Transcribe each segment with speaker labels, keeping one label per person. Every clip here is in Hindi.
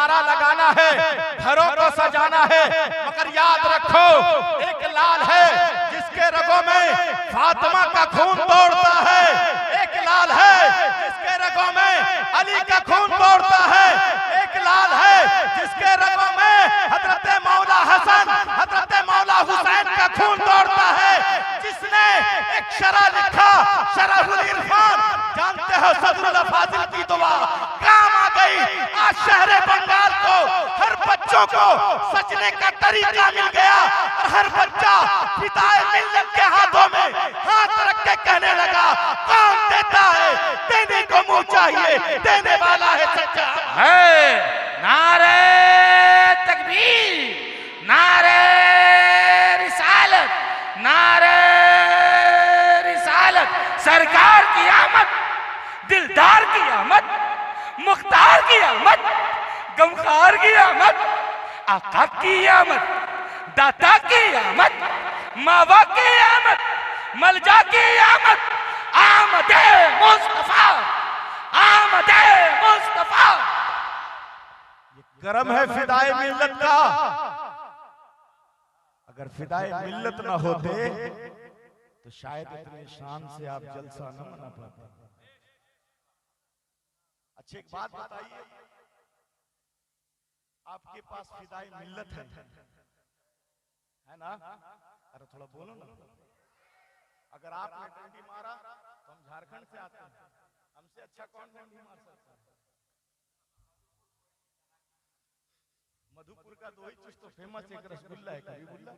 Speaker 1: नारा लगाना है, घरों को सजाना है, मगर याद रखो एक लाल है जिसके रगों में फातिमा का खून दौड़ता है, एक लाल है जिसके रगों में अली का खून दौड़ता है, एक लाल है जिसके रगों में हजरत मौला हसन, हजरत मौला हुसैन का खून दौड़ता है, जिसने एक शरा लिखा, शरहुल इरफान। जानते हो सदरुल फाजिल की दुआ काम आ गई। आज शहरे बंगाल को हर बच्चों को सजने का तरीका मिल गया और हर बच्चा फिदाए मिल्लत के हाथों में हाथ रख के कहने लगा कौन देता है, देने को मुंह चाहिए, देने वाला है सच्चा
Speaker 2: है। नारे तकबीर, नारे रिसालत, नारे रिसालत। सरकार की आमद, दिलदार की आमद, मुख्तार की आमद, गमखार की आमद, आका की आमद, दाता की आमद, मावा की आमद, मलजा की आमद, आमदे मुस्तफा, आमदे मुस्तफा।
Speaker 1: करम है फिदाए मिल्लत का। अगर फिदाए मिल्लत ना होते तो शायद इतने शान से आप जलसा न मना पाते। अच्छी एक बात बताइए, आपके पास फिदाए मिल्लत है ना? अरे थोड़ा बोलो ना। अगर आपने डंडी मारा तो हम झारखंड से आते हैं, हमसे अच्छा कौन डंडी मार सकता है? मधुपुर का दो ही चीज तो फेमस, एक रसगुल्ला है, करीबुल्ला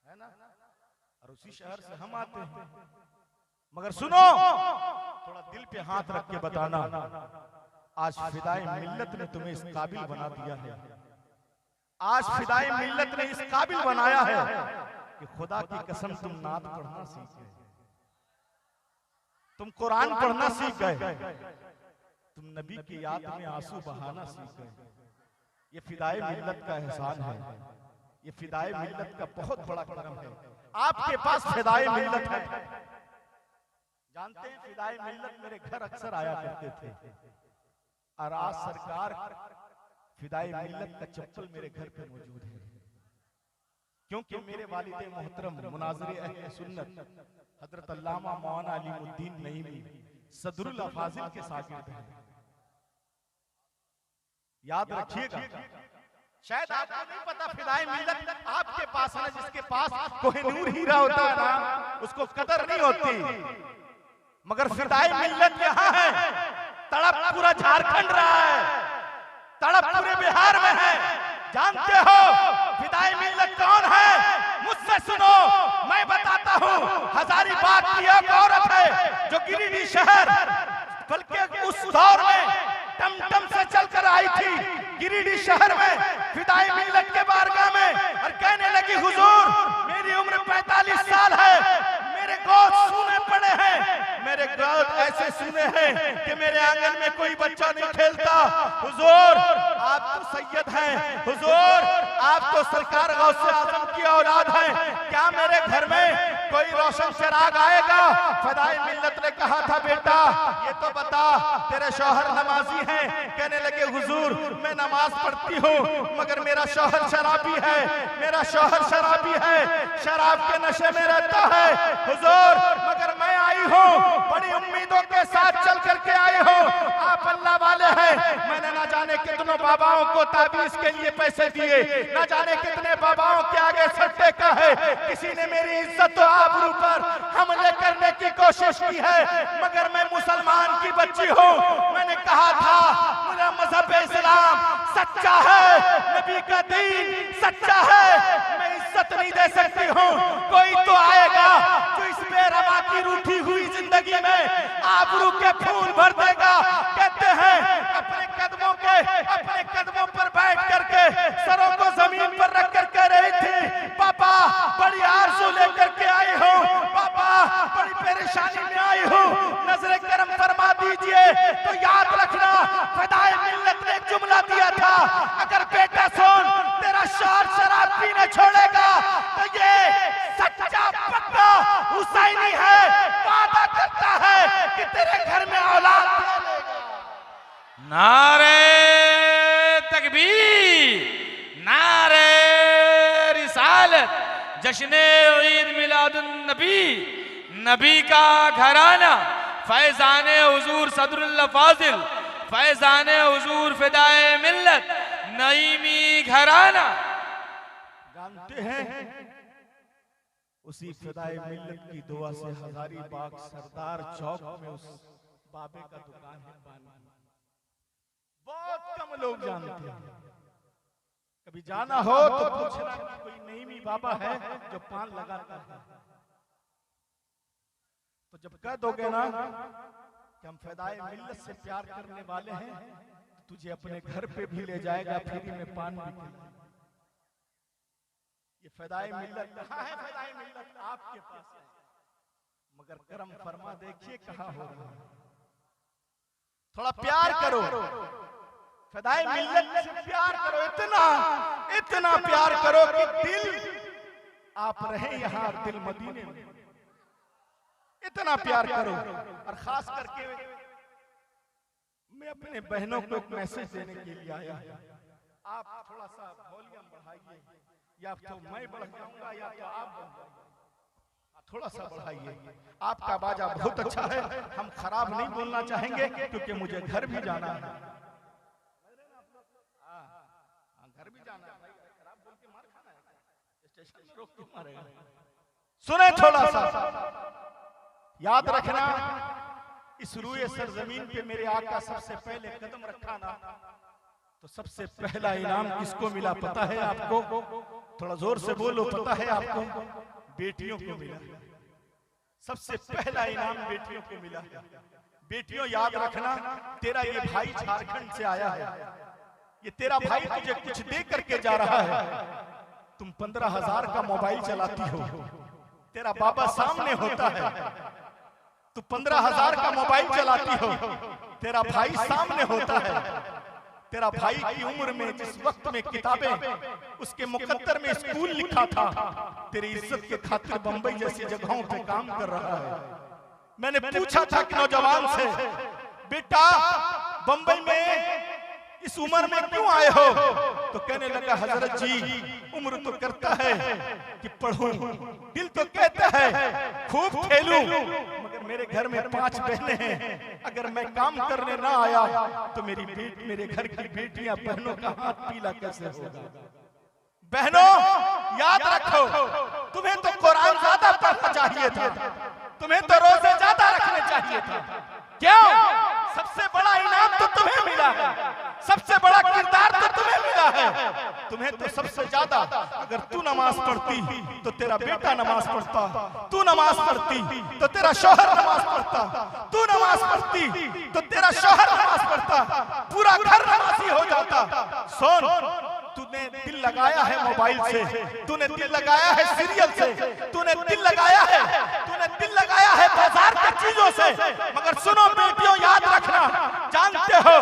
Speaker 1: है ना, और उसी शहर से हम आते हैं। मगर सुनो, थोड़ा दिल पे हाथ रख के बताना, आज फिदाए मिल्लत ने तुम्हें इस काबिल बना दिया है, आज फिदाए मिल्लत ने इस काबिल बनाया है कि खुदा की कसम तुम नात पढ़ना सीख गए, तुम कुरान पढ़ना सीख गए, तुम नबी की याद में आंसू बहाना सीख गए। ये फिदाए मिल्लत का एहसान है, ये फिदाए मिल्लत का बहुत बड़ा करम है। आपके पास फिदाए मिल्लत है। जानते हैं फिदाए मिल्लत मेरे घर अक्सर आया करते थे, और आज सरकार फिदाए मिल्लत का चप्पल मेरे घर पे मौजूद है, क्योंकि मेरे वालिद मोहतरम मुनाज़िर अहले सुन्नत हजरत अल्लामा मौलाना अलीमुद्दीन नईमी सदरुल फाजिल के शागिर्द हैं। याद रखिएगा, शायद आपको नहीं पता फिदाए मिल्लत आपके पास है, जिसके पास कोहिनूर हीरा होता है ना उसको कदर नहीं होती, मगर फिदाए मिल्लत यहाँ है। तड़प पूरा झारखंड रहा है, तड़प पूरे बिहार में है। जानते हो फिदाए मिल्लत कौन है? मुझसे सुनो, मैं बताता हूँ। हजारीबाग की एक औरत है जो गिरिडीह शहर, बल्कि उस दौर में टमटम से चलकर आई थी गिरिडीह शहर में फिदाए मिल्लत के बारगाह में, और कहने लगी हुजूर मेरी उम्र 45 साल है, मेरे गोद सूने पड़े हैं, मेरे गोद ऐसे सूने हैं कि मेरे आंगन में कोई बच्चा नहीं खेलता। हुजूर आप तो सैयद हैं, हुजूर आप तो सरकार गौसे आजम की औलाद हैं, क्या मेरे घर में कोई रोशन चिराग आएगा? फिदाए मिल्लत ने कहा था बेटा ये तो बता तेरे शौहर नमाजी हैं। कहने लगे हुजूर मैं नमाज पढ़ती हूँ मगर मेरा शौहर शराबी है, मेरा शौहर शराबी है, शराब के नशे में रहता है। हुजूर मगर मैं आई हूँ बड़ी उम्मीदों के साथ चल करके आई हूँ, आप अल्लाह वाले हैं। मैंने ना जाने कितनों बाबाओं को ताबीज के लिए पैसे दिए, ना जाने कितने बाबाओं के आगे सट्टे का है, किसी ने मेरी इज्जत और आबरू पर हमले करने की कोशिश की है, मगर मैं मुसलमान की बच्ची हूँ। मैंने कहा था मेरा मजहब इस्लाम सच्चा है, नबी का दीन सच्चा है, मैं इज्जत नहीं दे सकती हूँ। कोई तो आएगा जो इस बेरवा की रूठी हुई जिंदगी में आबरू के फूल भर देगा। कहते हैं अपने कदमों पर बैठ करके सरों को जमीन पर रख कर कह रही थी पापा बड़ी आरज़ू लेकर के आई हूँ, पापा बड़ी परेशानी में आई हूँ, नजर करम फरमा दीजिए। तो याद रखना फिदाए मिल्लत ने जुमला दिया था, अगर बेटा सुन तेरा शौहर शराब पीने छोड़ेगा तो ये सच्चा पक्का हुसैनी है, वादा करता है कि तेरे घर में औलाद लेगा।
Speaker 2: नारे तकबीर, नारे रिसालत, जश्ने ईद मिलादुन नबी, नबी का घराना, फैजाने हुजूर सदरुल्लाह फाजिल, फैजाने हुजूर फिदाए मिल्लत, नईमी घराना।
Speaker 1: जानते हैं उसी फिदाए मिल्लत की दुआ से हजारीबाग सरदार चौक में उस बाबे का दुकान है पान की। बहुत कम लोग जानते हैं। कभी जाना हो तो पूछना कि कोई नईमी बाबा है जो पान लगाता है। तो जब कह दोगे ना कि हम फिदाए मिल्लत से प्यार करने वाले हैं, तो तुझे अपने घर पे भी ले जाएगा, फ्री में पान भी खिलाएगा। ये फिदाए मिल्लत कहाँ है? फिदाए मिल्लत आपके पास है, मगर करम फरमा देखिए कहाँ हो रहा है। थोड़ा प्यार करो, फिदाए मिल्लत से प्यार करो, इतना इतना प्यार करो कि दिल आप रहे यहाँ और दिल मदीने में। इतना प्यार करो। और खास करके मैं अपने बहनों को एक मैसेज देने के लिए आया हूं। आप थोड़ा सा वॉल्यूम बढ़ाइए, या तो मैं बढ़ जाऊंगा या तो आप बढ़ जाइए। थोड़ा सा बढ़ाइए। आपका बाजा बहुत अच्छा है, हम खराब नहीं बोलना चाहेंगे क्योंकि मुझे घर भी जाना है। घर भी जाना है, खराब बोल के मार खाना है, स्टेशन में रोक के मारेगा। सुने थोड़ा सा, याद रखना, इस रूए सरजमीन पे मेरे आका सबसे पहले कदम रखा ना, तो सबसे पहला इनाम किसको मिला पता है आपको? थोड़ा जोर से बोलो, पता है आपको? बेटियों को मिला। सबसे पहला इनाम बेटियों को मिला। बेटियों याद रखना, तेरा ये भाई झारखंड से आया है, ये तेरा भाई तुझे कुछ दे करके जा रहा है। तुम 15,000 का मोबाइल चलाती हो, तेरा बाबा सामने होता है, तू 15,000 का मोबाइल चलाती हो, तेरा भाई सामने होता है। तेरा भाई की उम्र में जिस वक्त में किताबें उसके मुकद्दर में स्कूल लिखा था, तेरी इज्जत के खातिर बंबई जैसी जगहों पे काम कर रहा है। मैंने पूछा था कि नौजवान से, बेटा बंबई में इस उम्र में क्यों आए हो? तो कहने लगा, हजरत जी उम्र तो करता है कि पढ़ूं, दिल तो कहता है खूब खेलूं, मगर मेरे घर में 5 बहनें हैं, अगर मैं काम करने ना आया तो मेरे घर की बेटियां बहनों का हाथ पीला कैसे होगा? बहनों याद रखो, तुम्हें तो कुरान ज्यादा पढ़ना चाहिए था, तुम्हें तो रोजे ज्यादा रखने चाहिए था। क्यों? सबसे बड़ा इनाम तो तुम्हें मिला है, सबसे बड़ा किरदार तो तुम्हें मिला है। तुम्हें तो सबसे ज्यादा, अगर तू नमाज पढ़ती तो तेरा बेटा नमाज पढ़ता, तू नमाज पढ़ती तो तेरा शौहर नमाज पढ़ता, तू नमाज पढ़ती तो तेरा शौहर नमाज पढ़ता, पूरा घर नमाजी हो जाता। सुन, तूने दिल लगाया है मोबाइल से, तूने दिल लगाया है सीरियल से, तूने दिल लगाया है बाजार की चीजों से, मगर सुनो बेटियों याद रखना, जानते हो,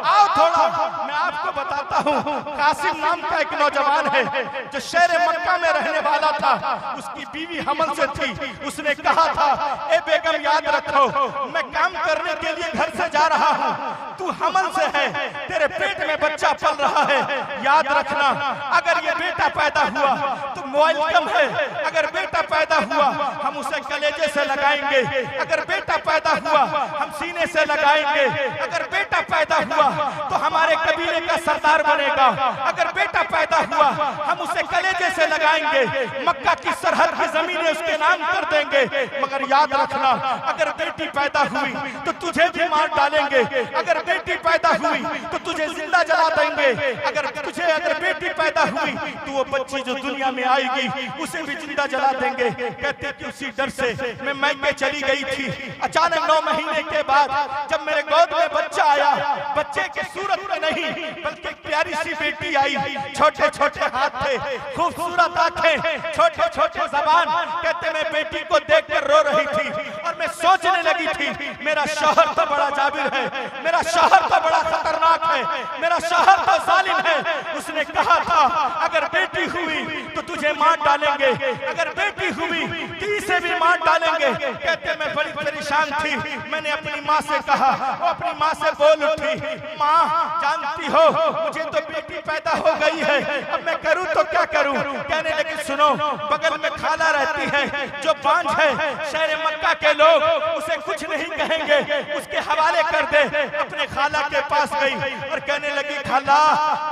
Speaker 1: आओ थोड़ा मैं आपको बताता हूँ। कासिम नाम का एक नौजवान है जो शहर मक्का में रहने वाला था, उसकी बीवी हमल से थी। उसने कहा था, ए बेगम याद रखो, मैं काम करने के लिए घर से जा रहा हूँ, तू हमल से है, तेरे पेट में बच्चा पल रहा है, याद रखना, अगर ये बेटा पैदा हुआ तो मोबाइल कम है, अगर बेटा पैदा हुआ हम उसे कलेजे से लगाएंगे, अगर बेटा पैदा हुआ हम सीने से लगाएंगे, अगर बेटा पैदा हुआ तो हमारे कबीले का सरदार बनेगा, अगर बेटा पैदा हुआ हम उसे कलेजे से लगाएंगे, मक्का की सरहद की जमीनें उसके नाम कर देंगे। मगर याद रखना, अगर बेटी पैदा हुई तो तुझे भी मार डालेंगे, अगर बेटी पैदा हुई तो तुझे जिंदा जला देंगे, अगर बेटी पैदा हुई तो वो बच्ची जो दुनिया में आएगी उसे भी जिंदा जला देंगे। कहते कि उसी डर से मैं मायके चली गई थी। अचानक 9 महीने के बाद जब मेरे गोद में बच्चा आया, बच्चे की सूरत में नहीं बल्कि एक प्यारी सी बेटी आई, छोटे छोटे हाथ थे, खूबसूरत आंखें, छोटे छोटे जबान। कहते मैं बेटी को देखकर रो रही थी और मैं सोचने लगी थी मेरा शौहर तो बड़ा जाबिर है, मेरा शौहर तो बड़ा खतरनाक है, मेरा शौहर तो जालिम है। उसने कहा था अगर बेटी हुई तो तुझे मार डालेंगे, अगर बेटी हुई तो इसे भी मार डालेंगे। कहते मैं बड़ी परेशान थी, मैंने अपनी माँ से कहा, वो अपनी माँ से बोल उठी, माँ जानती हो मुझे तो बेटी पैदा हो गई है, अब मैं करूँ तो क्या करूँ। कहने लगी सुनो, बगल में खाला रहती है जो बांझ है, शहर मक्का के लोग उसे कुछ नहीं कहेंगे, उसके हवाले कर दे। अपने खाला के पास गई और कहने लगी खाला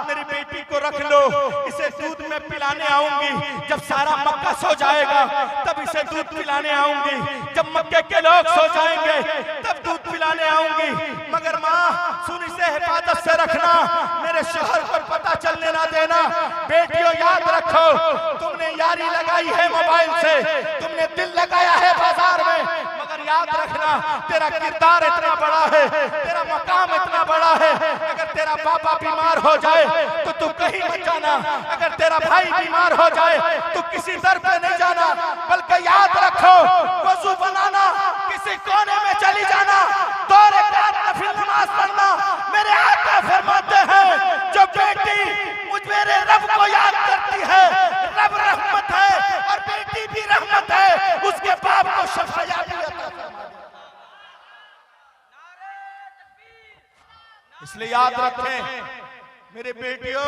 Speaker 1: मेरी बेटी को रख लो, इसे दूध में पिलाने आऊंगी, जब सारा मक्का सो जाएगा तब इसे दूध पिलाने आऊंगी, जब मक्के के लोग सो जाएंगे तब दूध पिलाने आऊंगी। मगर माँ सुन इसे हिफाजत से रखना, मेरे शौहर को पता चलने ना देना। बेटियों याद रखो तुमने यारी लगाई है मोबाइल से, तुमने दिल लगाया है बाजार में, मगर याद रखना तेरा किरदार इतना बड़ा है, तेरा मकाम इतना बड़ा है। अगर तेरा बाबा बीमार हो जाए तो तू कहीं मत जाना, अगर तेरा भाई बीमार हो जाए तो किसी दर पे नहीं जाना, बल्कि याद रखो वजू बनाना, किसी कोने में चली जाना, 2 रकात नफिल नमाज पढ़ना। मेरे आका फरमाते हैं जो बेटी मुझ मेरे रब को याद करती है, रब रहमत है और बेटी भी रहमत है, उसके बाप को शफ़ाअत भी अता फरमाता। इसलिए याद रखें मेरे बेटियों,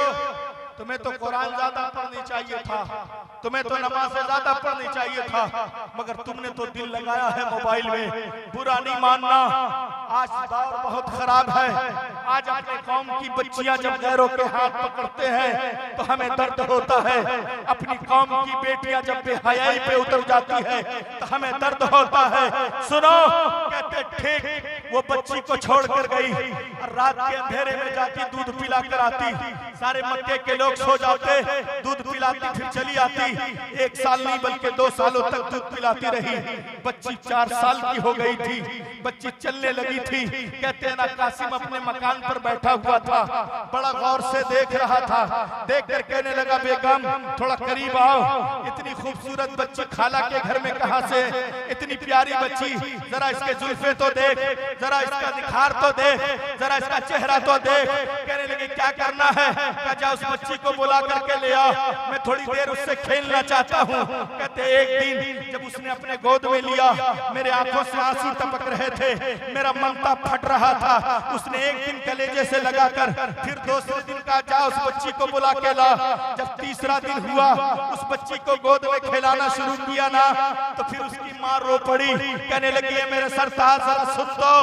Speaker 1: तुम्हें तो कुरान ज्यादा पढ़नी चाहिए था, तुम्हें तो नमाज़ें ज्यादा पढ़नी चाहिए था, मगर तुमने तो दिल लगाया है मोबाइल में। बुरा नहीं मानना, आज दौर बहुत खराब है। आज अपने कौम की बच्चियां जब गैरों के हाथ पकड़ते हैं तो हमें दर्द होता है, अपनी कौम की बेटियां जब बेहयाई पे उतर जाती है तो हमें दर्द होता है। सुनो, कहते ठीक वो बच्ची को छोड़ कर गई और रात के अंधेरे में जाती दूध पिला कर आती, सारे मक्के के लोग सो जाते, दूध पिलाती फिर चली आती। 1 साल नहीं बल्कि 2 सालों तक दूध पिलाती रही। बच्ची 4 साल की हो गई थी, बच्ची चलने लगी थी। कहते हैं ना कासिम अपने मकान पर बैठा हुआ था, बड़ा गौर से देख रहा था, देख कर कहने लगा बेगम थोड़ा करीब आओ, इतनी खूबसूरत बच्ची खाला के घर में कहां से, इतनी प्यारी बच्ची, जरा इसके जुल्फे तो देख, जरा इसका निखार तो देख, जरा इसका चेहरा तो देख। कहने लगे क्या करना है, कहा जा उस बच्ची को बुला करके ले आ, मैं थोड़ी देर उससे खेलना चाहता हूँ। कहते एक दिन जब उसने अपने गोद में लिया, मेरे आंखों से आंसू टपक रहे थे, मेरा मनता फट रहा था। उसने एक दिन कलेजे से लगाकर फिर दूसरे दिन कहा जा उस बच्ची को बुला के ला। जब तीसरा दिन हुआ, उस बच्ची को गोद में खिलाना शुरू किया ना, तो फिर उसकी माँ रो पड़ी, कहने लगी है मेरे सरताज जरा सुन तो,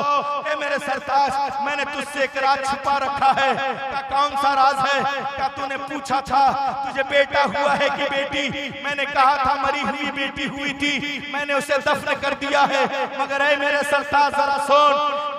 Speaker 1: ए मेरे सरताज मैंने तुझसे एक राज छुपा रखा है। क्या कौन सा राज है? क्या तूने पूछा था तुझे बेटा हुआ है कि बेटी? मैंने कहा था मरी हुई बेटी हुई थी, मैंने उसे दफन कर दिया है। मगर ऐ मेरे सरताज जरा सुन,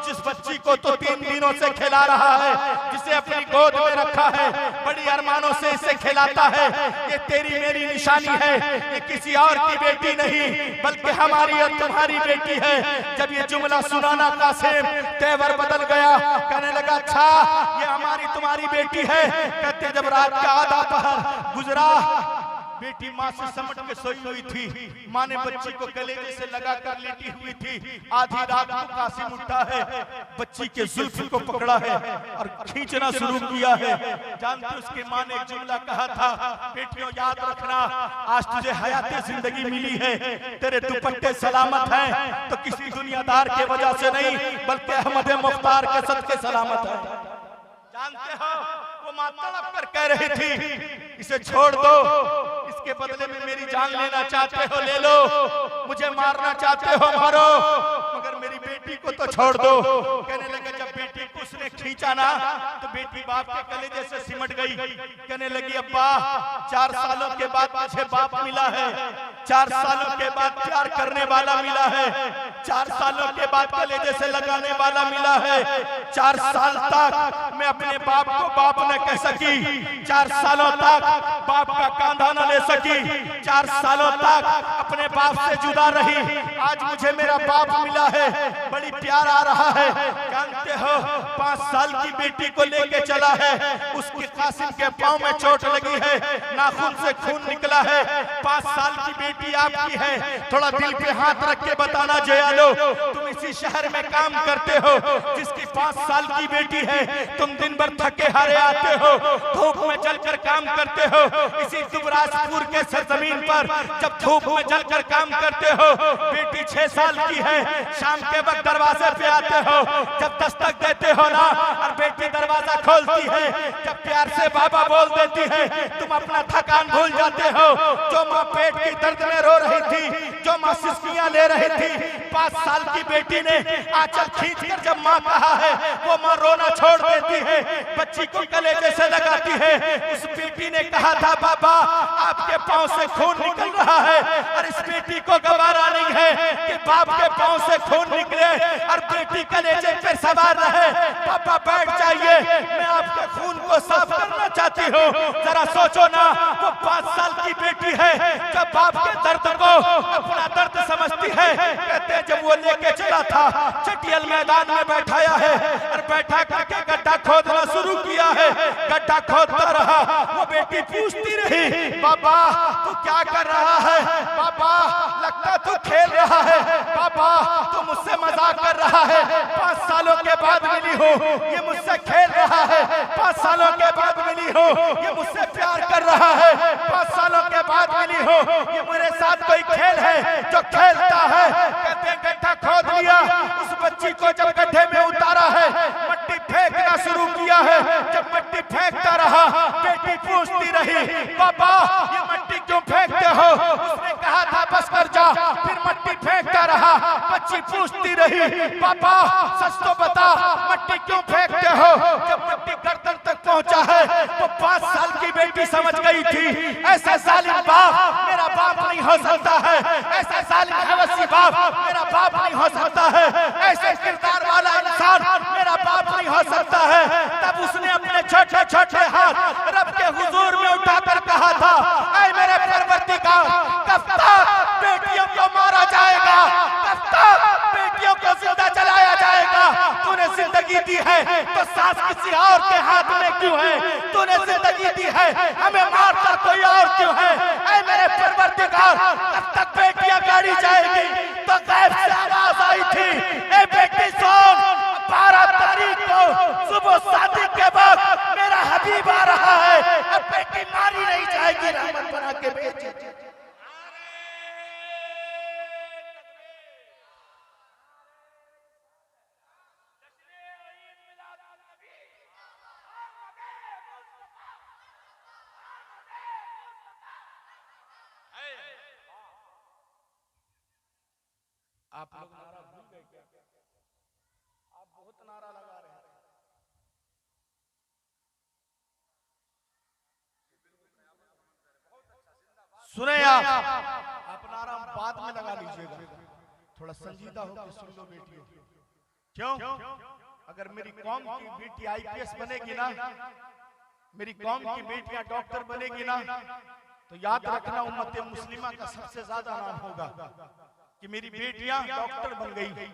Speaker 1: जिस बच्ची को तो 3 दिनों से खिला रहा है, जिसे अपनी गोद में रखा है, बड़ी अरमानों से इसे खिलाता है, ये तेरी मेरी निशानी है, ये किसी और की बेटी नहीं बल्कि हमारी और तुम्हारी बेटी है। जब ये जुमला सुनाना कासिम तेवर बदल गया, कहने लगा अच्छा ये हमारी तुम्हारी बेटी है। कहते जब रात का आधा पहर गुजरा, बेटी माँ से समट के सोई हुई थी, माँ ने बच्ची को कलेजे से लगाकर लेटी हुई थी। आधी रात को कासिम उठा है, बच्ची के जुल्फ को पकड़ा है और खींचना शुरू किया है। जानते उसके माँ ने एक जुमला कहा था, बेटियों याद रखना आज तुझे हयाते जिंदगी मिली है, तेरे दुपट्टे सलामत हैं तो किसी दुनियादार के वजह से नहीं बल्कि अहमद मुख्तार के सदके सलामत है। जानते हो वो माँ तड़प कर कह रही थी इसे छोड़ दो, इसके बदले में मेरी जान लेना चाहते हो ले लो, मुझे मारना चाहते हो मारो, मगर मेरी बेटी को तो छोड़ दो। कहने लगे जब बेटी को उसने खींचा ना तो बेटी बाप के कलेजे से सिमट गई। कहने लगी अब्बा 4 सालों के बाद मुझे बाप मिला है, 4 सालों के बाद प्यार करने वाला मिला है, 4 सालों के बाद कलेजे से लगाने वाला मिला है। 4 साल तक मैं अपने बाप को बाप न कह सकी, 4 सालों तक बाप का कांधा न ले सकी, 4 सालों तक अपने बाप से जुदा रही। आज मुझे मेरा बाप मिला है, बड़ी प्यार आ रहा है। जानते हो 5 साल की बेटी को लेके चला है, उसके कासिम के पांव में चोट लगी है, नाखून से खून निकला है। 5 साल की बेटी आपकी है, थोड़ा दिल पे हाथ रख के बताना जयालो, तुम इसी शहर में काम करते हो जिसकी 5 साल की बेटी है, तुम दिन भर थके हारे आते हो, धूप में जलकर काम करते हो। इसी दुबराजपुर के सरजमीन पर जब धूप में जलकर काम करते हो, बेटी 6 साल की है, शाम के वक्त दरवाजे पे आते हो, जब दस्तक देते हो ना और बेटी दरवाजा खोलती है, जब प्यार से बाबा बोल देती है, तुम अपना थकान भूल जाते हो। जो माँ पेट की दर्द में रो रही थी, जो माँ सिसकियां ले रही थी, 5 साल की बेटी ने आंचल खींचकर जब माँ कहा है, वो माँ रोना छोड़ देती है, बच्ची को कलेजे से लगाती है। उस बेटी ने कहा था, बाबा आपके पांव से खून निकल रहा है, और इस बेटी को गवारा नहीं है कि बाप के पांव से खून निकले और बेटी कलेजे पे सवार रहे। पापा बैठ जाइए, मैं आपके खून को साफ करना चाहती हूँ। जरा सोचो ना, वो 5 साल की बेटी है, जब बाप के दर्द को अपना दर्द समझती है। कहते हैं जब वो लेके चला था, चटियल मैदान में बैठाया है और बैठा करके गड्ढा खोदना शुरू किया है, गड्ढा खोदता रहा। वो बेटी पूछती रही, बाबा तू क्या कर रहा है? बाबा लगता तू खेल रहा है, बाबा तू मुझसे मजाक कर रहा है। 5 सालों के बाद मिली हो, ये मुझसे खेल रहा है। 5 सालों के बाद मिली हो, ये मुझसे प्यार कर रहा है। 5 सालों के बाद मिली हो, ये मेरे साथ कोई खेल है जो खेलता है। कहते गड्ढा खोद लिया, उस बच्ची को जब गड्ढे में उतारा है, मट्टी फेंकना शुरू किया है। जब मट्टी फेंकता रहा, बेटी पूछती रही, बाबा ये मट्टी क्यों फेंकते हो? उसने कहा था बस कर जा, फिर मट्टी फेंकता रहा। बच्ची पूछती रही, पापा सच तो बता, मट्टी क्यों फेंकते हो? जब मट्टी गर्दन तक पहुंचा है, तो 5 साल की बेटी समझ गई थी, ऐसा जालिम बाप मेरा बाप नहीं हो सकता है, ऐसा जालिम हवसी बाप मेरा बाप नहीं हो सकता है, ऐसे किरदार वाला इंसान मेरा बाप नहीं हो सकता है। तब उसने अपने छोटे छोटे हाथ रब के हुजूर में उठाकर कहा था, ऐ मेरे परवरदिगार, कब तक बेटियों को मारा जाएगा? कब तक बेटियों को जिंदा जलाया जाएगा? तूने जिंदगी दी है तो सांस किसी और के हाथ में क्यों है? तूने जिंदगी दी है, हमें मारता कोई और क्यों है? ऐ मेरे परवरदिगार, कब तक बेटियां गाड़ी जाएगी? तो गैब से आवाज आई थी, ए बेटी सुन, 12 तारीख को सुबह शादी के वक्त मेरा हबीब आ रहा है, अब बेटी मारी नहीं जाएगी, रहमत बना के भेजी। आप लोग नारा भूल गए क्या? आप बहुत नारा लगा रहे हैं। सुने आप नारा बाद में लगा लीजिएगा, थोड़ा संजीदा होकर सुन लो बेटियों। क्यों? अगर मेरी कौम की बेटी IPS बनेगी ना, मेरी कौम की बेटियां डॉक्टर बनेगी ना, तो याद रखना उम्मत मुस्लिमा का सबसे ज्यादा नाम होगा कि मेरी बेटियां डॉक्टर बन गई,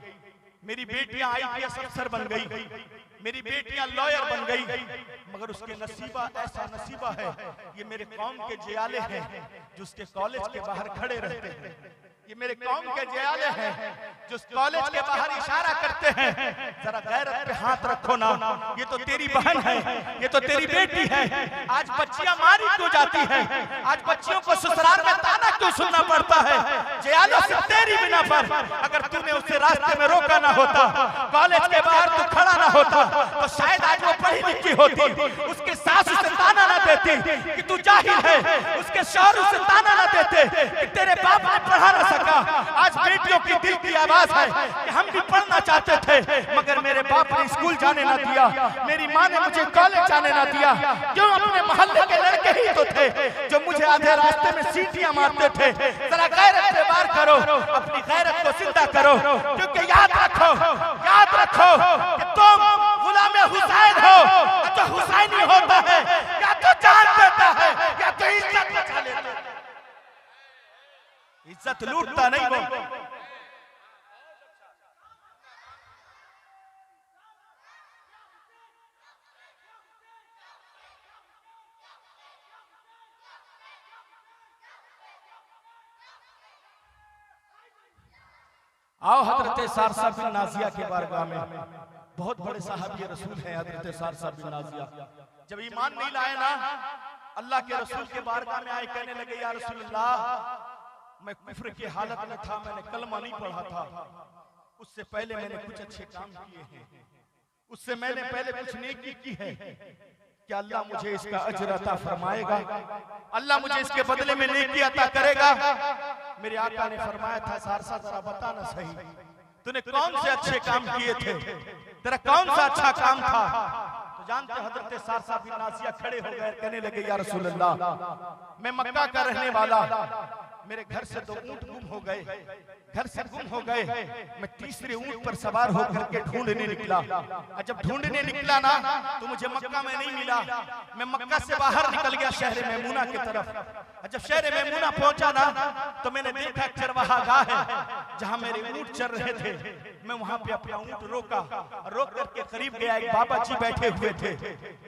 Speaker 1: मेरी बेटियां IPS अफसर बन गई, मेरी बेटियां लॉयर बन गई। मगर उसके नसीबा ऐसा नसीबा है, ये मेरे कौम के जियाले हैं जो उसके कॉलेज के बाहर खड़े रहते हैं। ये मेरे कौम के जियाले हैं जो कॉलेज के बाहर इशारा करते हैं, जरा गैरत पे हाथ रखो ना, ये तो तेरी बहन है, ये तो तेरी बेटी है। आज बच्चियां मारी क्यों जाती हैं? आज बच्चियों को ससुराल में ताना क्यों सुनना पड़ता है? जियालों से तेरी बिना पर अगर तूने उसे रास्ते में रोका ना होता, कॉलेज के बाहर तू खड़ा ना होता, तो शायद आज वो पढ़ी लिखी होती, उसके सास उसे ताना ना देती कि तू जाहिल है, उसके शौहर उसे ताना ना देते कि तेरे बाप ने पढ़ा ना सका। आज बेटियों की दिल की आवाज है कि हम भी पढ़ना चाहते थे, मगर मेरे बाप ने स्कूल जाने ना दिया, मेरी माँ ने मुझे कॉलेज जाने ना दिया। क्यों? अपने मोहल्ले के लड़के ही तो थे जो मुझे आधे रास्ते में सीटियां मारते थे। जरा गैरत पे वार करो, अपनी गैरत को जिंदा करो, क्योंकि याद रखो कि तुम गुलाम हुसैन हो, तो हुसैनी होता है या तो जान देता है या तो इज्जत बचा लेता है। इज्जत लूटता नहीं वो। आओ हजरत सारसा बिन नाजिया के बारगाह में। बहुत बड़े साहबी रसूल हैं हजरत सारसा बिन नाजिया। जब ईमान नहीं लाए ना, अल्लाह के रसूल के बारगाह में आए, कहने लगे या रसूल अल्लाह, मैं कुफ्र की हालत में था, मैंने कलमा नहीं पढ़ा था, उससे पहले मैंने कुछ अच्छे काम किए हैं, उससे मैंने पहले कुछ नेकी की है, क्या अल्लाह मुझे इसका अजर अता फरमाएगा? अल्लाह मुझे इसके बदले में नेकी अता करेगा? मेरे आका ने फरमाया था, सारसा जरा बता ना सही, तूने कौन से अच्छे काम किए थे, तेरा कौन सा अच्छा काम था? तो जानते हजरत सारसा बिन नाजिया खड़े हो गए, कहने लगे या रसूल अल्लाह, मैं मक्का का रहने वाला, मेरे घर से 2 ऊंट गुम हो गए, घर से गुम हो गए, मैं तीसरे ऊंट पर सवार होकर के ढूंढने निकला, और जब ढूंढने निकला ना तो मुझे मक्का में नहीं मिला, मैं मक्का से बाहर निकल गया शहर मैमूना की तरफ, और जब शहर मैमूना पहुंचा ना तो मैंने देखा चरवाहा गाह है जहां मेरे ऊंट चर रहे थे, मैं वहां पे अपना ऊंट रोका, रोक करके करीब गया, एक बाबा जी बैठे हुए थे,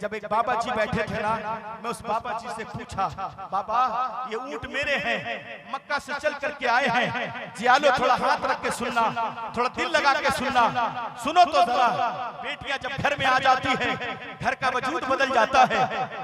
Speaker 1: जब एक बाबा जी बैठे थे ना, मैं उस बाबा जी से पूछा, बाबा ये ऊंट मेरे हैं, मक्का से चल करके आए हैं, जियालो थोड़ा हाथ रख के सुनना, थोड़ा दिल लगा के सुनना, सुनो तो जरा, बेटियां जब घर में आ जाती है घर का वजूद बदल जाता है,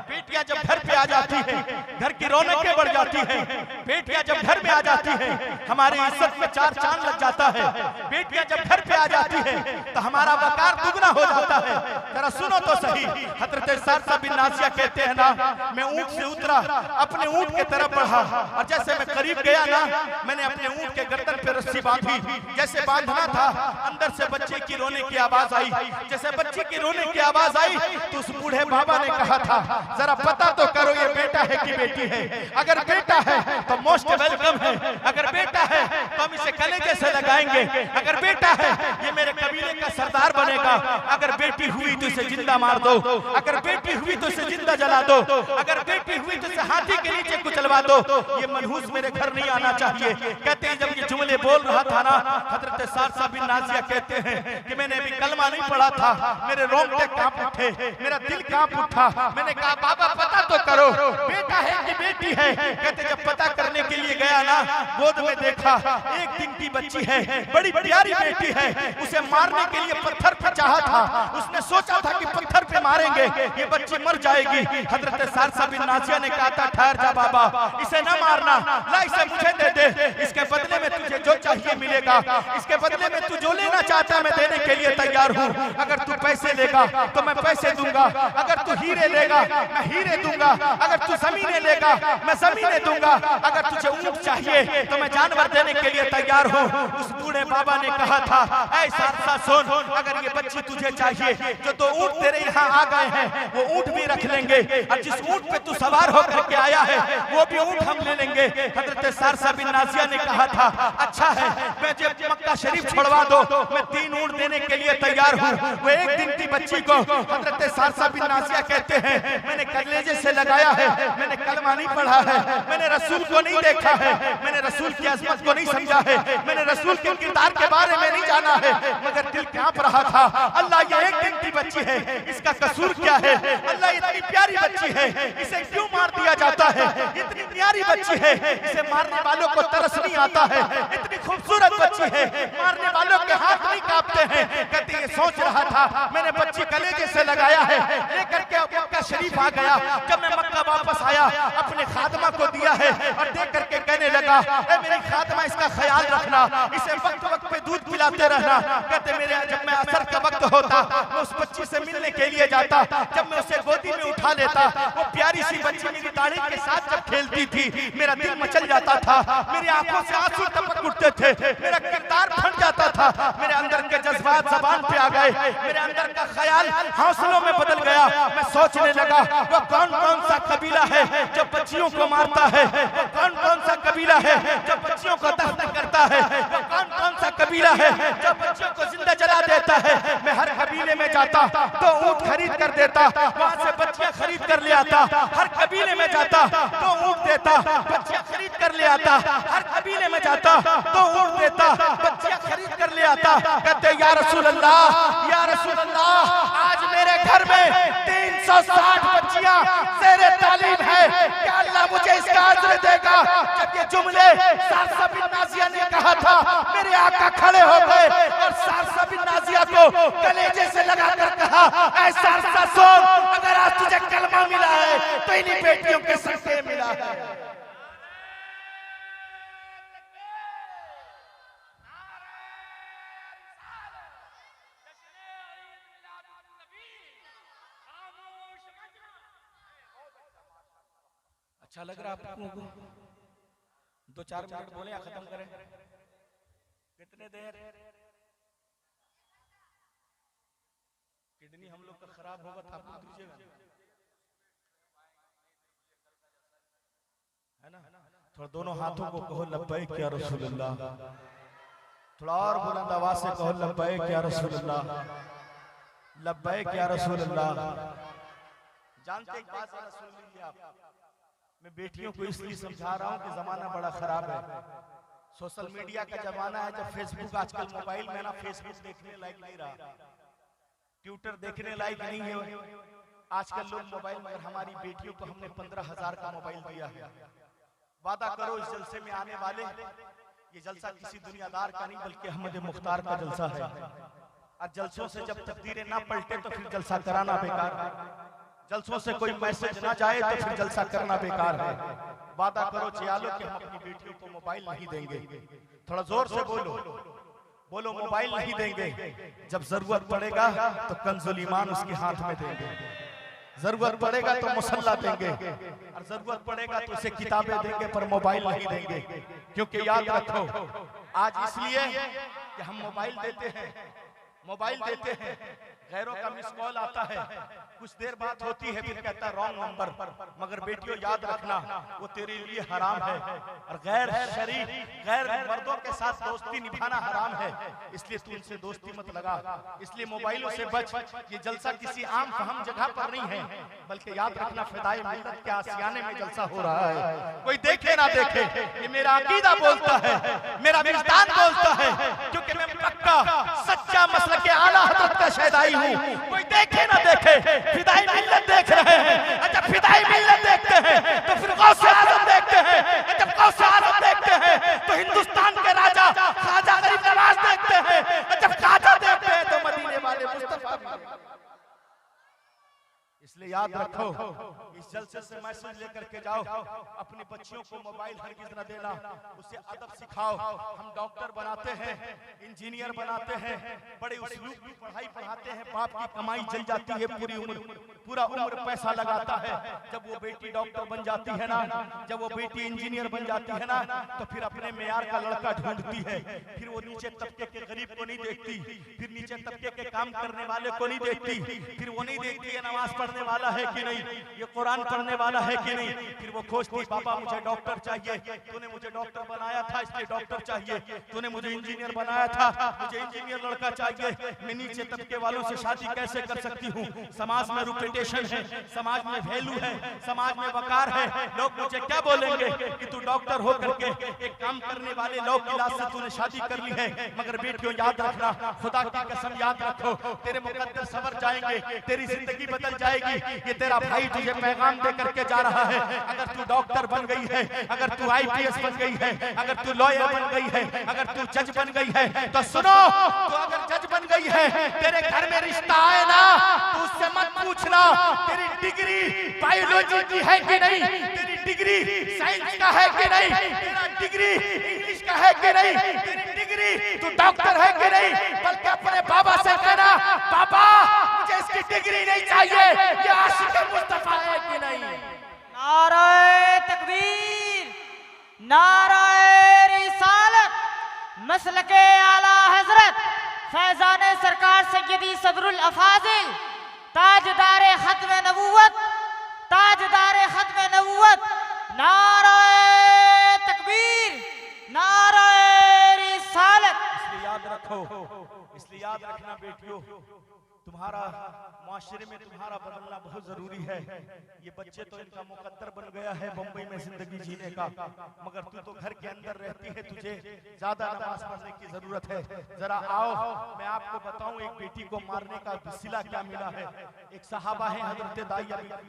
Speaker 1: बेटियां जब घर पे आ जाती है घर की रौनकें बढ़ जाती है, बेटियां जब घर में आ जाती है हमारी इज्जत में 4 चांद लग जाता है, बेटियां जब घर पे आ जाती है तो हमारा वकार दुगना हो जाता है। जरा सुनो तो सही, हजरत सारसा बिन नाजिया कहते हैं ना, मैं ऊंट से उतरा, अपने ऊंट के तरफ बढ़ा, और जैसे मैं करीब गया ना, मैंने अपने ऊंट के गर्दन पे रस्सी बांधी, जैसे बांधना था अंदर से बच्चे की रोने की आवाज आई, जैसे बच्चे की रोने की आवाज आई तो उस बूढ़े बाबा ने कहा था, जरा पता तो करो ये बेटा है कि बेटी है, अगर बेटा है तो मोस्ट वेलकम है, अगर बेटा है तो हम इसे कलेजे से लगाएंगे, अगर बेटा है ये मेरे कबीले का सरदार बनेगा, अगर बेटी हुई तो इसे जिंदा मार दो, अगर बेटी हुई तो इसे जिंदा जला दो, अगर बेटी हुई तो इसे हाथी के नीचे कुचलवा दो, ये मनहूस मेरे घर नहीं आना चाहिए। कहते हैं जब ये जुमले बोल रहा था ना, हजरत सारसा बिन नाजिया कहते हैं कि मैंने अभी कलमा नहीं पढ़ा था, मेरे रोंगटे कांप उठे, मेरा दिल कांप उठा, मैंने कहा बाबा पता तो करो बेटा है कि बेटी है? कहते जब पता करने के लिए गया ना, गोद में देखा 1 दिन की बच्ची है, बड़ी प्यारी बेटी है, उसे मारने के लिए पत्थर पे चाहा था, उसने सोचा था कि पत्थर पे मारेंगे ये बच्ची मर जाएगी। हजरत सारसा बिन नाजिया ने कहा था ठहर जा बाबा, इसे न मारना, ला इसे मुझे दे दे, इसके बदले में तुझे जो चाहिए मिलेगा, इसके बदले में तू जो लेना चाहता मैं देने के लिए तैयार हूँ, अगर तू पैसे लेगा तो मैं पैसे दूंगा, अगर तू हीरे लेगा मैं हीरे दूंगा, अगर तू जमीनें लेगा मैं जमीनें दूंगा, अगर तुझे ऊंट चाहिए तो मैं जानवर देने के लिए तैयार हूँ। उस बूढ़े बाबा ने कहा था ऐ सारसा सुन, अगर ये बच्ची तुझे चाहिए, जो 2 ऊंट तेरे यहाँ आ गए हैं वो ऊंट भी रख लेंगे, और जिस ऊंट पे तू सवार होकर के आया है वो भी ऊंट हम ले लेंगे। हजरत सारसा बिन नाजिया ने कहा था अच्छा है, मैं जब मक्का शरीफ छोड़वा दो मैं 3 ऊंट देने के लिए तैयार हूँ। वो 1 दिन की बच्ची को हजरत सारसा बिन नाजिया कहते हैं मैंने कलेजे से लगाया है, मैंने कलमा नहीं पढ़ा है, मैंने रसूल को नहीं देखा है, मैंने रसूल की अजमत को नहीं समझा है, मैंने रसूल के किरदार के बारे में नहीं जाना है, मगर दिल कांप रहा था अल्लाह ये 1 दिन की बच्ची है, इसका कसूर क्या है? अल्लाह इतनी प्यारी बच्ची है, इसे क्यों मार दिया जाता है? इतनी प्यारी बच्ची है, इसे मारने वालों को तरस नहीं आता है, इतनी खूबसूरत बच्ची है, मारने वालों के हाथ नहीं कांपते हैं। कहते ये सोच रहा था मैंने बच्ची कलेजे से लगाया है, लेकर के मक्का शरीफ आ गया, जब मैं मक्का वापस आया अपने खादमा को दिया है और देख करके कहने लगा ए मेरी खादमा इसका ख्याल रखना, इसे वक्त वक्त पे दूध पिलाते रहना। कहते मेरे जब मैं असर का वक्त होता मैं उस बच्ची से मिलने के लिए जाता, जब मैं उसे गोदी में उठा लेता वो प्यारी सी बच्ची मेरी दाढ़ी के साथ जब खेलती थी मेरा दिल मचल जाता था, मेरी आंखों से आंसू टपक उठते थे, मेरा किरदार फट जाता था, मेरे अंदर के जज्बात जबान पे आ गए, मेरे अंदर का ख्याल हौसलों में बदल गया। मैं सोचने लगा वो कौन कौन सा कबीला है जो बच्चियों को मारता है, वो कौन कौन सा कबीला है जो बच्चियों को दफन करता है, वो कौन कौन सा कबीला है जो बच्चियों को जिंदा जला देता है। मैं हर कबीले में जाता तो ऊंट खरीद कर देता, वहां से बच्चियां खरीद कर ले आता, हर कबीले में जाता तो ऊंट देता, बच्चियां खरीद कर ले आता, हर कबीले में जाता तो ऊंट देता, बच्चियां खरीद कर ले आता। कहते या रसूल अल्लाह आज मेरे घर में 360 बच्चियां ज़ेरे तालीम है, क्या अल्लाह मुझे इसका अज्र देगा? जब ये जुमले सारसा बिन नाजिया ने कहा था, मेरे आका खड़े हो गए और सारसा बिन नाजिया को कलेजे से लगाकर कहा, ऐ सारसा सुन, अगर आज तुझे कलमा मिला है तो इन्हीं बेटियों के सदके मिला है। अच्छा लग रहा है आपको? 2-4 मिनट बोले या खत्म करें? कितने देर? किडनी हम लोग का खराब होगा था, आप दीजिएगा है ना? थोड़ा दोनों हाथों को कहो लब्बैक या रसूलुल्लाह। थोड़ा और बुलंद आवाज से कहो लब्बैक या रसूलुल्लाह, लब्बैक या रसूलुल्लाह। जानते एक बात सुन लीजिए आप, मैं बेटियों को इसलिए समझा रहा हूँ कि जमाना बड़ा खराब है, सोशल मीडिया का जमाना है। जब फेसबुक आजकल मोबाइल में ना, फेसबुक देखने लायक नहीं रहा, ट्विटर देखने लायक नहीं है आजकल लोग मोबाइल। मगर हमारी बेटियों को हमने 15,000 का मोबाइल दिया है। वादा करो इस जलसे में आने वाले, ये जलसा किसी दुनियादार का नहीं बल्कि अहमद मुख्तार का जलसा है। और जलसों से जब तकदीरें ना पलटे तो फिर जलसा कराना बेकार है। जलसों से कोई मैसेज ना जाए तो फिर जलसा करना बेकार है। वादा करो चियालो कि हम अपनी बेटियों को मोबाइल नहीं देंगे। थोड़ा जोर से बोलो, बोलो मोबाइल नहीं देंगे। जब जरूरत पड़ेगा तो कंजुल ईमान उसके हाथ में देंगे, जरूरत पड़ेगा तो मुसल्ला देंगे, और जरूरत पड़ेगा तो उसे किताबें देंगे, पर मोबाइल नहीं देंगे। क्योंकि याद रखो, आज इसलिए कि हम मोबाइल देते हैं, मोबाइल देते हैं, गैरों का मिस कॉल आता है, कुछ देर बात होती है, फिर कहता है रॉन्ग नंबर। मगर बेटियों याद रखना, वो तेरे लिए हराम है, और गैर शरीफ गैर मर्दों के साथ दोस्ती निभाना हराम है। इसलिए तू उनसे दोस्ती मत लगा, इसलिए मोबाइलों से बच। ये जलसा किसी आम फहम जगह पर नहीं है, बल्कि याद रखना फिदाए मिल्लत के आसियाने में जलसा हो रहा है। कोई देखे ना देखे, ये मेरा अकीदा बोलता है, मेरा विजदान बोलता है, क्योंकि मैं पक्का सच्चा मसलक के आला हज़रत का शहदाई हूँ। कोई देखे ना देखे, फिदाई मिल्लत देख रहे हैं। जब फिदाई मिल्लत देखते हैं तो फिर गौसे आज़म देखते हैं, जब गौसे आज़म देखते हैं तो हिंदुस्तान के राजा ख्वाजा गरीब नवाज देखते हैं, जब ख्वाजा देखते हैं तो मदीने वाले मुस्तफा। इसलिए याद रखो, इस जलसे से मैसेज लेकर के जाओ, अपनी बच्चियों को मोबाइल हरगिज न देना, उसे अदब सिखाओ। हम डॉक्टर बनाते हैं, इंजीनियर बनाते हैं, बड़े उसलूब की पढ़ाई पढ़ाते हैं, बाप की कमाई जल जाती है, पूरा उम्र पैसा लगाता है। जब वो बेटी डॉक्टर बन जाती है ना, जब वो बेटी इंजीनियर बन जाती है ना, तो फिर अपने मेयार का लड़का ढूंढती है। फिर वो नीचे तबके के गरीब को नहीं देखती, फिर नीचे तबके के काम करने वाले को नहीं देखती, फिर वो नहीं देखती है नमाज पढ़ने वाला है कि नहीं, ये कुरान पढ़ने वाला है कि नहीं। फिर वो खोजती, पापा मुझे डॉक्टर चाहिए, तूने मुझे डॉक्टर बनाया था इसलिए डॉक्टर चाहिए, तूने मुझे इंजीनियर बनाया था, मुझे इंजीनियर लड़का चाहिए। मैं नीचे तबके वालों से शादी कैसे कर सकती हूँ? समाज में रेपुटेशन है, समाज में वैल्यू है, समाज में वकार है, लोग मुझे क्या बोलेंगे कि तू डॉक्टर हो करके एक काम करने वाले लोग की लाश से तूने शादी कर ली है। मगर बेटियों याद रखना, खुदा की कसम याद रखो, तेरे मुकद्दर सवर जाएंगे, तेरी जिंदगी बदल जाएगी। ये तेरा भाई तुझे पैगाम दे करके जा रहा है। अगर तू डॉक्टर बन गई है, अगर तू IPS बन गई है, अगर तू लॉयर बन गई है, अगर तू जज बन गई है, तो सुनो, तू अगर जज बन गई है, तेरे घर में रिश्ता आए ना, तू उससे मत पूछना तेरी डिग्री बायोलॉजी की है कि नहीं, तेरी डिग्री साइंस का है कि नहीं, तेरा डिग्री इंग्लिश का है कि नहीं, तेरी डिग्री तू डॉक्टर है कि नहीं। बल्कि अपने बाबा से कहना, बाबा मुझे इसकी डिग्री नहीं चाहिए, ये आशिक मुस्तफा है कि नहीं।
Speaker 3: नारे तकबीर, नारे रिसालत, मसलके आला हजरत फैजाने सरकार सैयदी सदरुल अफाजिल, ताजदारे खत्म नबूवत, ताजदारे खत्म नबूवत। नारे तकबीर, नारे रिसालत।
Speaker 1: इसलिए याद रखो, इसलिए याद रखना बेटियों, तुम तुम्हारा माशरे में तुम्हारा बदलना बहुत जरूरी है। ये बच्चे तो इनका मुकद्दर बन गया है बम्बई में जिंदगी जीने का, मगर तू तो घर के अंदर रहती है, तुझे ज्यादा नमाज पढ़ने की जरूरत है। जरा आओ मैं आपको बताऊं एक बेटी को मारने का सिला क्या मिला है। एक सहाबा है हजरत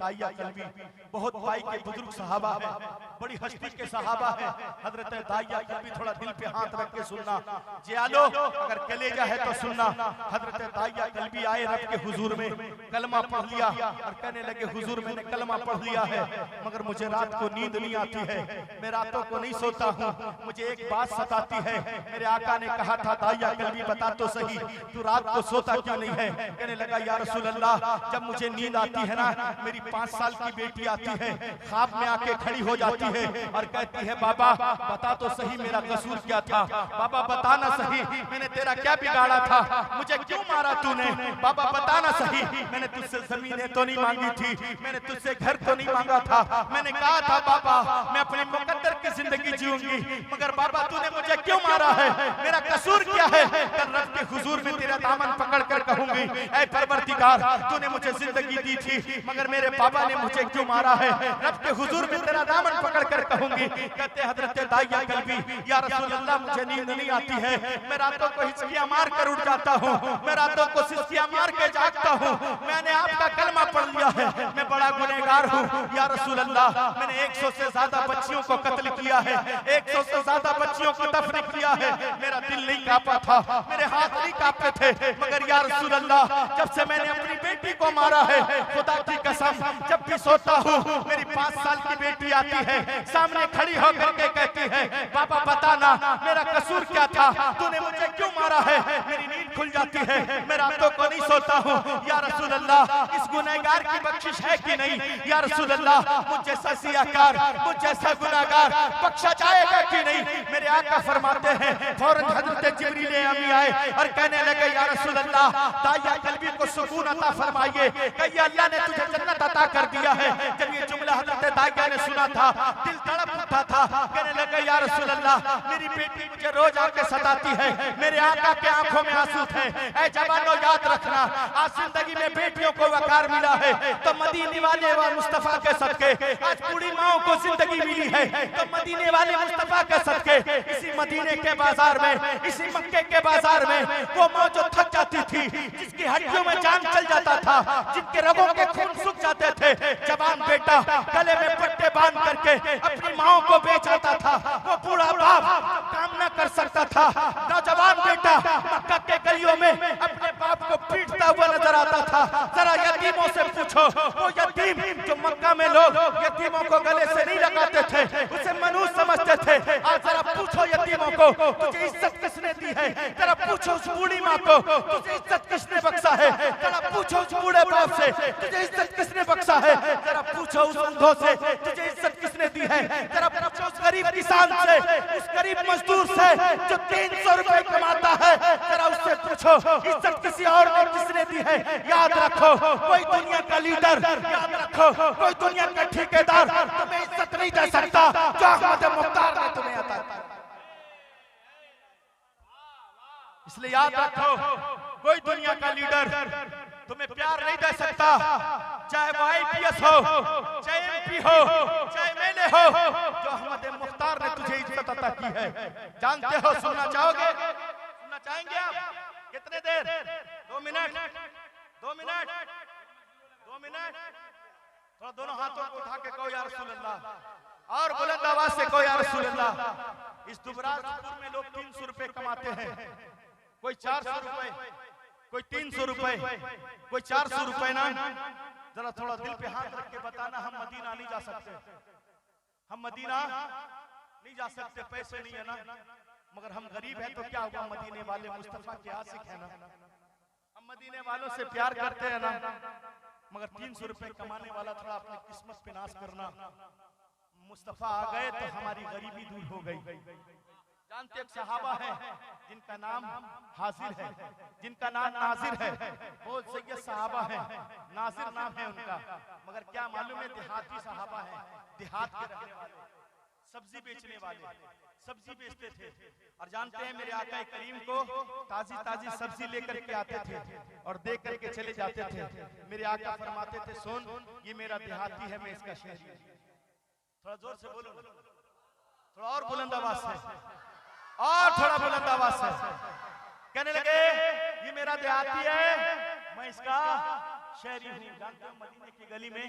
Speaker 1: दाइया कल्बी, बहुत भाई के बुजुर्ग सहाबा है, बड़ी हस्ती के सहाबा है हजरत दाइया कल्बी। थोड़ा दिल पे हाथ रख के सुनना जियालो, अगर कलेजा है तो सुनना। हजरत दाइया कल्बी आए रब के हुजूर में, कलमा पढ़ लिया और कहने लगे हुजूर मैंने कलमा पढ़ लिया है, मगर मुझे रात को नींद नहीं आती है, मैं रातों को नहीं सोता हूँ, मुझे एक बात सताती है। मेरे आका ने कहा था दाइया कल्बी बता तो सही तू रात को सोता क्यों नहीं है। कहने लगा या रसूल अल्लाह जब मुझे नींद आती है ना, मेरी 5 साल की बेटी आती है, ख्वाब में आके खड़ी हो जाती है और कहती है बाबा बता तो सही मेरा कसूर क्या था, बाबा बताना सही मैंने तेरा क्या बिगाड़ा था, मुझे क्यों मारा तूने, बाबा बताना सही। मैंने तुझसे जमीनें तो नहीं मांगी थी, मैंने तुझसे घर तो नहीं मांगा था, मैंने कहा था बाबा मैं अपने मुकद्दर की जिंदगी जीऊंगी, मगर बाबा तूने मुझे क्यों मारा है, मेरा कसूर क्या है। कल रब के हुजूर में तेरा दामन पकड़ कर कहूंगी ऐ परवरदिगार तूने मुझे जिंदगी दी थी, मगर मेरे बाबा ने मुझे क्यों मारा है। रब के हुजूर में तेरा दामन पकड़ कर कहूंगी। कहते हजरत दाइया कल्बी या रसूल अल्लाह मुझे नींद नहीं आती है, मैं रातों को हिचकियां मार कर उठ जाता हूँ, मैं रातों को सिसकियां मार के जागता हूँ, मैंने आपका कलमा पढ़ लिया है, मैं बड़ा गुनहगार हूँ या रसूल अल्लाह। मैंने 100 से ज्यादा बच्चियों को कत्ल किया है, 100 से ज्यादा बच्चियों को दफन किया है, मेरा दिल नहीं कांपा था, मेरे हाथ नहीं कांपते थे, मगर या रसूल अल्लाह जब से मैंने अपनी बेटी को मारा है खुदा की कसम जब भी सोता हूँ मेरी 5 साल की बेटी आती है सामने खड़ी होकर के कहती है बाबा बताना मेरा कसूर क्या था, तूने मुझे क्यों मारा है। मेरी नींद खुल जाती है, मैं रातों को नहीं सोता हूँ या रसूल अल्लाह इस गुनहगार की बख्शिश है कि नहीं या रसूल अल्लाह, मुझ जैसा सियाकार मुझ जैसा गुनहगार बख्शा जाएगा कि नहीं। मेरे आका फरमाते हैं फौरन हजरत जिब्रील अमी आए और कहने लगे या रसूल अल्लाह दाइया कल्बी को सुकून अता फरमाइए, कहिए अल्लाह ने तुझे जन्नत अता कर दिया है। जब ये जुमला हजरत दाइया ने सुना था दिल तड़प उठा था, कहने लगे या रसूल अल्लाह मेरी बेटी मुझे रोज आके सताती है, मेरे आका के आंखों में आंसू थे। ऐ जवानों याद रखना आज जिंदगी में बेटियों को वकार मिला है तो मदीने वाले व मुस्तफा के सदके, आज बूढ़ी माओं को जिंदगी मिली है तो मदीने वाले मुस्तफा के सदके। इसी मदीने के बाजार में इसी मक्के के बाजार में वो माँ जो थक जाती थी, जिसकी हड्डियों में जान चल जाता था, जिनके रगों के खून सूख जाते थे, जवान बेटा गले में पट्टे बांध करके अपनी माओं को बेच आता था। वो बूढ़ा बाप काम न कर सकता था, नौजवान बेटा मक्का के गलियों में अपने बाप को पीटता हुआ नजर आता था। जरा यतीमों से पूछो, वो यतीम जो मक्का में लोग यतीमों को गले से नहीं लगाते थे, उसे मनुष्य समझते थे, आज जरा पूछो यतीमों को तुझे इज्जत किसने दी है। जरा पूछो उस बूढ़ी माँ को तुझे इज्जत किसने बख्शा है। जरा पूछो उस बूढ़े बाप से तुझे इज्जत किसने बख्शा है। जरा पूछो उस अंधों से तुझे इज्जत किसने दी है। जरा पूछो उस गरीब किसान से, उस गरीब मजदूर से जो 300 रुपए कमाता है, जरा उससे पूछो इज्जत किसी और ने किसने दी है। याद रखो कोई दुनिया का लीडर, याद रखो कोई दुनिया का ठेकेदार तुम्हें इज्जत नहीं दे सकता जो अहमद मुख्तार ने तुम्हें अता की। इसलिए याद रखो कोई दुनिया का लीडर तुम्हें प्यार नहीं दे सकता, चाहे वो IPS हो, चाहे MP हो, चाहे MLA हो, जो अहमद मुख्तार ने तुझे इज्जत अता की है। जानते हो, सुनना चाहोगे, सुनना चाहेंगे आप? कितने देर? 2 मिनट, 2 मिनट, 2 मिनट। थोड़ा दोनों हाथों को उठा के कहो या रसूल अल्लाह, और बुलंद आवाज से कहो या रसूल अल्लाह। इस दुबराजपुर में लोग 300 रुपए कमाते हैं, कोई 400 रुपए, कोई 300 रुपए, कोई 400 रुपए ना। जरा थोड़ा दिल पे हाथ रख के बताना हम मदीना नहीं जा सकते, हम मदीना नहीं जा सकते, पैसे नहीं है ना, मगर हम गरीब हैं तो क्या हुआ, मदीने वाले मुस्तफा के आशिक है ना, हम मदीने वालों से प्यार करते हैं ना। मगर 300 रुपए कमाने वाला थोड़ा अपनी किस्मत पे नाश करना। मुस्तफा आ गए तो हमारी गरीबी दूर हो गई। जानते एक सहाबा है जिनका नाम हाजिर है, जिनका नाम नाजिर है, बहुत सैयद सहाबा है, नाजिर नाम है उनका, मगर क्या मालूम है देहाती सहाबा है, देहात के रहने वाले। सब्जी बेचने वाले सब्जी बेचते थे और जानते हैं मेरे आका करीम को ताजी ताजी सब्जी लेकर के आते थे और दे करके चले जाते थे। मेरे आका फरमाते थे सुन ये मेरा देहाती है, मैं इसका शहरी हूं। थोड़ा जोर से बोलो, थोड़ा और बुलंद आवाज से, और थोड़ा बुलंद आवाज से। कहने लगे ये मेरा देहाती है, मैं इसका शहरी हूँ। जानते हो मदीने की गली में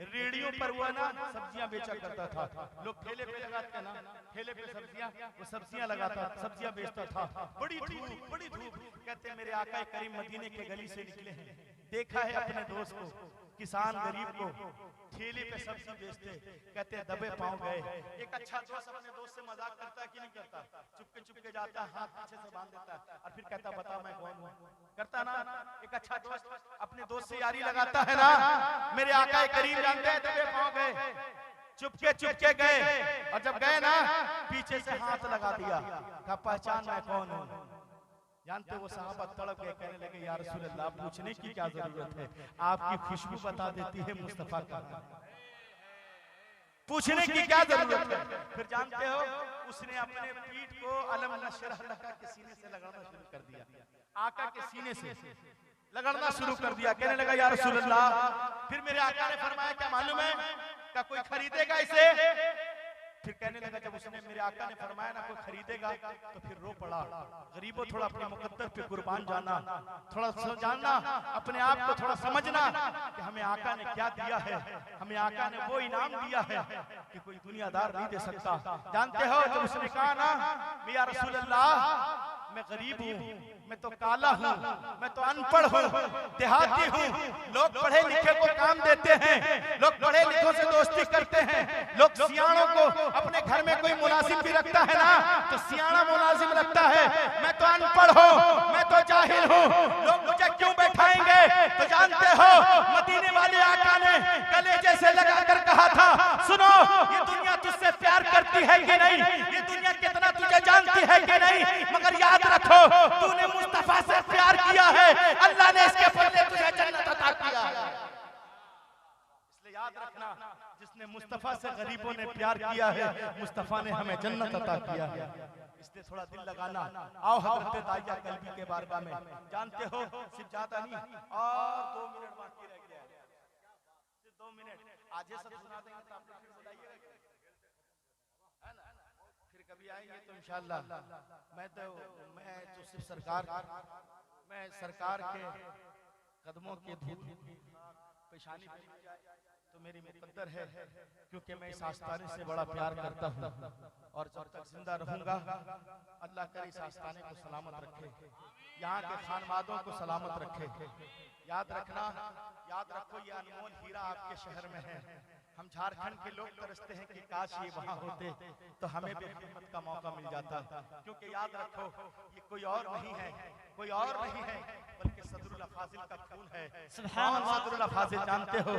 Speaker 1: रेडियो पर हुआ ना सब्जियां बेचा करता था, लोग ठेले पे लगाते ना, ठेले पे सब्जियां, वो सब्जियां लगाता, सब्जियां बेचता था। बड़ी धूप, बड़ी धूप। कहते मेरे आका करीम मदीने के गली से निकले हैं, देखा है अपने दोस्त को, किसान गरीब को ठेले पे सब्जी बेचते। कहते दबे पांव गए। एक अच्छा दोस्त अपने दोस्त से मजाक करता है कि नहीं करता? चुपके चुपके जाता है, हाथ पीछे से बांध देता है और फिर कहता बता मैं कौन हूं। करता ना एक अच्छा दोस्त अपने दोस्त से यारी लगाता है ना। मेरे आका करीम जानते हैं दबे पांव गए, चुपके चुपके गए और जब गए ना पीछे से हाथ लगा दिया, कहा पहचान मैं कौन हूं। जानते वो साहबा तड़प गए, कहने लगे या रसूल अल्लाह पूछने की क्या जरूरत है, आपकी खुशबू बता देती है मुस्तफा का, पूछने की क्या जरूरत है। फिर जानते हो उसने अपने पीठ को अलम नशरह लका के सीने से लगड़ना शुरू कर दिया, आका के सीने से लगड़ना शुरू कर दिया। कहने लगा या रसूल अल्लाह। फिर मेरे आका ने फरमाया क्या मालूम है, क्या कोई खरीदेगा इसे? फिर कहने लगा जब उसने मेरे आका ने फरमाया ना कोई खरीदेगा तो फिर रो पड़ा। गरीबों थोड़ा अपने मुकद्दर पे कुर्बान जाना, थोड़ा जानना, अपने आप को थोड़ा समझना कि हमें आका ने क्या दिया है। हमें आका ने वो इनाम दिया है कि कोई दुनियादार नहीं दे सकता। जानते हो जब उसने कहा ना या रसूल अल्लाह मैं गरीब हूँ, मैं तो काला हूँ, मैं तो अनपढ़ हूँ, देहाती हूँ, लोग पढ़े लिखे को काम देते हैं, लोग पढ़े लिखों से दोस्ती करते हैं, लोग सियाणों को अपने घर में कोई मुलाजिम भी रखता है ना तो सियाणा मुलाजिम रखता है। मैं तो अनपढ़ हूँ, मैं तो जाहिल हूँ, लोग मुझे क्यों बैठाएंगे? तो जानते हो मदीने वाले आका ने कलेजे से लगाकर कहा था सुनो ये दुनिया तुझसे प्यार करती है कि नहीं, ये दुनिया कितना तुझे जानती है कि नहीं, मगर याद रखो तूने मुस्तफा से प्यार किया है, अल्लाह ने इसके बदले तुझे जन्नत अता किया है। इसलिए याद रखना जिसने मुस्तफा से गरीबों ने प्यार किया है, मुस्तफा ने हमें जन्नत अता किया है। इसलिए थोड़ा दिल लगाना। आओ हजरत दाइया कल्बी के बारगाह में। जानते हो सिर्फ ज्यादा नहीं और 2 मिनट बाकी रह गया है, सिर्फ 2 मिनट। आज ये सब सुना देंगे तो आप फिर बुलाइएगा है ना, फिर कभी आएंगे तो इंशाअल्लाह। मैं तो सिर्फ सरकार के कदमों के धूप पेशानी तो मेरी मुकद्दर है, क्योंकि मैं इस आस्थाने से बड़ा प्यार करता हूँ और जब तक जिंदा रहूंगा अल्लाह करे इस आस्थाने को सलामत रखे, यहाँ के खानवादों को सलामत रखे। याद रखना, याद रखो ये अनमोल हीरा आपके शहर में है। हम झारखंड के लोग तरसते हैं कि काश ये वहाँ होते तो हमें भी खिदमत का मौका मिल जाता, क्योंकि याद रखो ये कोई और नहीं है, कोई और नहीं है बल्कि सदरुल्लाह फाजिल का खून है। सदरुल्लाह फाजिल जानते हो,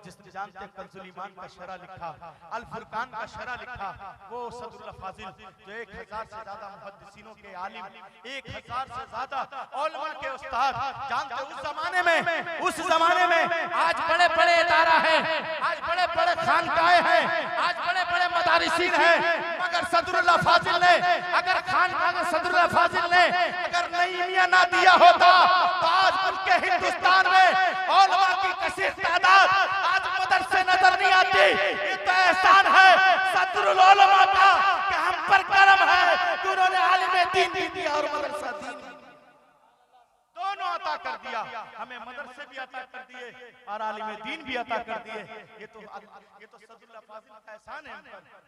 Speaker 1: जिसने जानते कंजुल ईमान का शरा लिखा, अल फुरकान का शरा लिखा, वो सदरुल्लाह फाजिल जो 1000 से ज्यादा मुहद्दिसीनों के आलिम, 1000 से ज्यादा उलमा के उस्ताद। जानते उस जमाने में आज बड़े बड़े इदारा है, आज बड़े बड़े खानकाएं हैं, आज बड़े बड़े मदारिसीन हैं, मगर सदरुल्लाह फाजिल ने सदरुल्लाह फाजिल ने अगर नईमिया ना दिया होता तो आज उनके हिंदुस्तान में उलमा की कसीर तादाद आज मदरसे नजर नहीं आती। ये तो एहसान है सदरुल उलमा का कि हम पर करम है कि उन्होंने आलिम दीन दिया और मदरसा दीन दोनों अता कर दिया। हमें मदरसे भी अता कर दिए और आलिम दीन भी अता कर दिए। ये तो सदरुल्लाह फाजिल का एहसान है,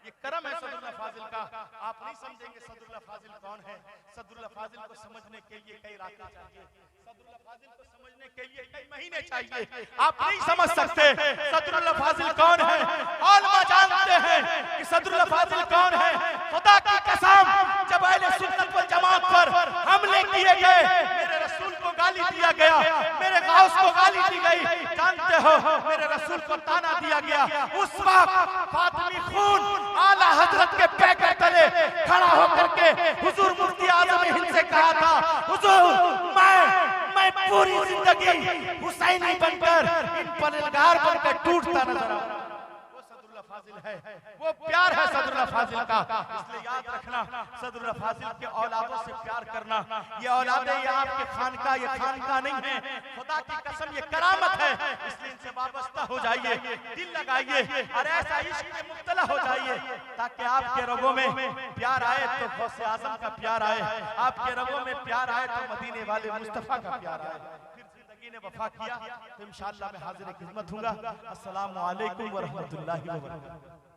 Speaker 1: ये करम है सदरुल्लाह फाजिल का। आप नहीं समझेंगे सदरुल्लाह फाजिल कौन है। सदरुल्लाह फाजिल को समझने के लिए कई रातें चाहिए, सदरुल्लाह फाजिल को समझने के लिए कई महीने चाहिए। आप नहीं समझ सकते सदरुल्लाह फाजिल कौन है। उलमा जानते हैं कि सदरुल्लाह फाजिल कौन है। खुदा की कसम जब अहले सुन्नत वल जमात पर हमले किए गए, मेरे रसूल को गाली दिया गया, मेरे गौस को गाली दी गई, जानते हो मेरे रसूल को ताना दिया गया। उस वक्त फातिमी खून आला हजरत के पैर के तले खड़ा होकर के हुजूर मुफ्ती आजम हिंद से कहा था हुजूर मैं पूरी जिंदगी हुसैनी बनकर इन पलगार बनकर टूटता नजर आऊंगा। फाजिल है, वो प्यार है सदरुल्लाह फाजिल का। इसलिए याद रखना, सदरुल्लाह फाजिल के औलादों से प्यार करना। ये औलादे ये आपके खानका, ये खानका नहीं है, खुदा की कसम ये करामत है। इसलिए इनसे वाबस्ता हो जाइए, दिल लगाइए और ऐसा इश्क में मुब्तला हो जाइए ताकि आपके रगों में प्यार आए तो गौसे आजम का प्यार आए, आपके रगों में प्यार आए तो मदीने वाले मुस्तफा का प्यार आए। फिर जिंदगी ने वफा किया तो इंशाअल्लाह मैं हाजिर खिदमत हूँगा। अस्सलामु अलैकुम व रहमतुल्लाहि व बरकातहू।